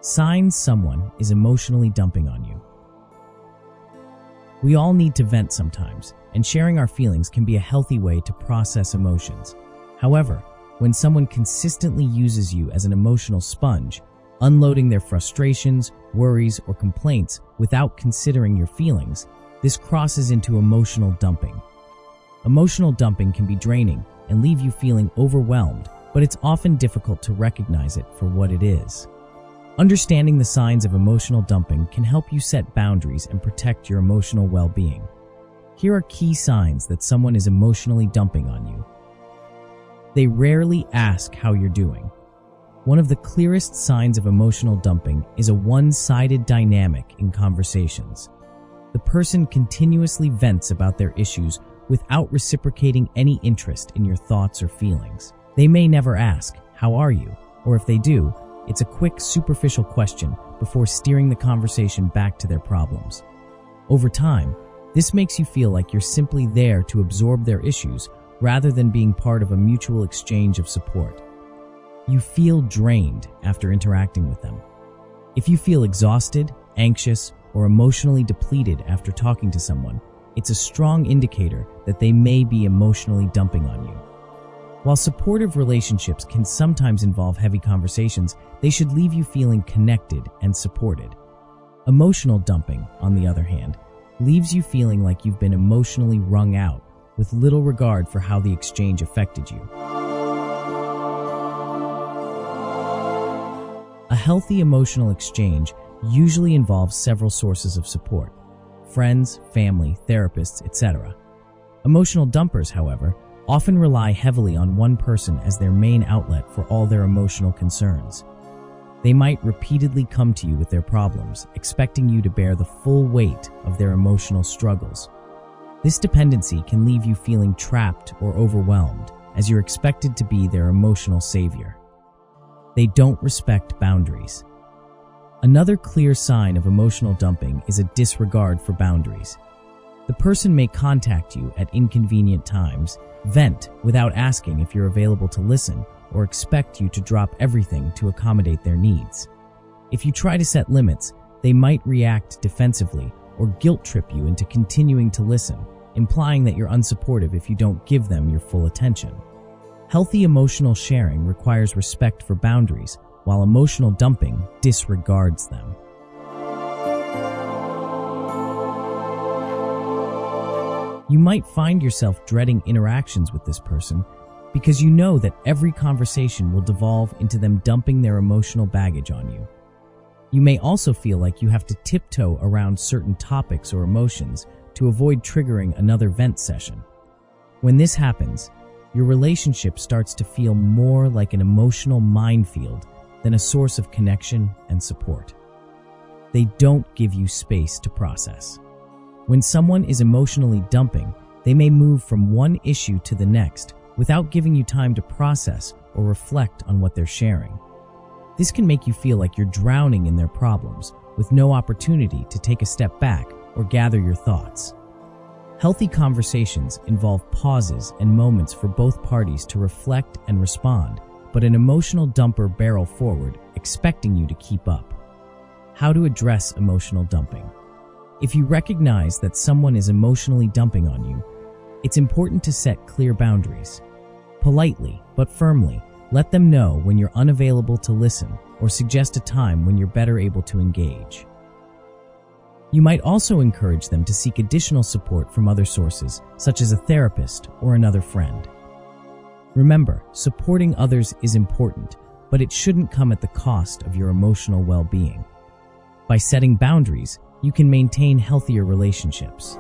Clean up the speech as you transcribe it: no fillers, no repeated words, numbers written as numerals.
Signs someone is emotionally dumping on you. We all need to vent sometimes, and sharing our feelings can be a healthy way to process emotions. However, when someone consistently uses you as an emotional sponge, unloading their frustrations, worries, or complaints without considering your feelings, this crosses into emotional dumping. Emotional dumping can be draining and leave you feeling overwhelmed, but it's often difficult to recognize it for what it is. Understanding the signs of emotional dumping can help you set boundaries and protect your emotional well-being. Here are key signs that someone is emotionally dumping on you. They rarely ask how you're doing. One of the clearest signs of emotional dumping is a one-sided dynamic in conversations. The person continuously vents about their issues without reciprocating any interest in your thoughts or feelings. They may never ask, "How are you?" Or if they do, it's a quick, superficial question before steering the conversation back to their problems. Over time, this makes you feel like you're simply there to absorb their issues rather than being part of a mutual exchange of support. You feel drained after interacting with them. If you feel exhausted, anxious, or emotionally depleted after talking to someone, it's a strong indicator that they may be emotionally dumping on you. While supportive relationships can sometimes involve heavy conversations, they should leave you feeling connected and supported. Emotional dumping, on the other hand, leaves you feeling like you've been emotionally wrung out, with little regard for how the exchange affected you. A healthy emotional exchange usually involves several sources of support: friends, family, therapists, etc. Emotional dumpers, however, often rely heavily on one person as their main outlet for all their emotional concerns. They might repeatedly come to you with their problems, expecting you to bear the full weight of their emotional struggles. This dependency can leave you feeling trapped or overwhelmed, as you're expected to be their emotional savior. They don't respect boundaries. Another clear sign of emotional dumping is a disregard for boundaries. The person may contact you at inconvenient times, vent without asking if you're available to listen, or expect you to drop everything to accommodate their needs. If you try to set limits, they might react defensively or guilt trip you into continuing to listen, implying that you're unsupportive if you don't give them your full attention. Healthy emotional sharing requires respect for boundaries, while emotional dumping disregards them. You might find yourself dreading interactions with this person because you know that every conversation will devolve into them dumping their emotional baggage on you. You may also feel like you have to tiptoe around certain topics or emotions to avoid triggering another vent session. When this happens, your relationship starts to feel more like an emotional minefield than a source of connection and support. They don't give you space to process. When someone is emotionally dumping, they may move from one issue to the next without giving you time to process or reflect on what they're sharing. This can make you feel like you're drowning in their problems with no opportunity to take a step back or gather your thoughts. Healthy conversations involve pauses and moments for both parties to reflect and respond, but an emotional dumper barrels forward, expecting you to keep up. How to address emotional dumping. If you recognize that someone is emotionally dumping on you, it's important to set clear boundaries. Politely, but firmly, let them know when you're unavailable to listen or suggest a time when you're better able to engage. You might also encourage them to seek additional support from other sources, such as a therapist or another friend. Remember, supporting others is important, but it shouldn't come at the cost of your emotional well-being. By setting boundaries, you can maintain healthier relationships.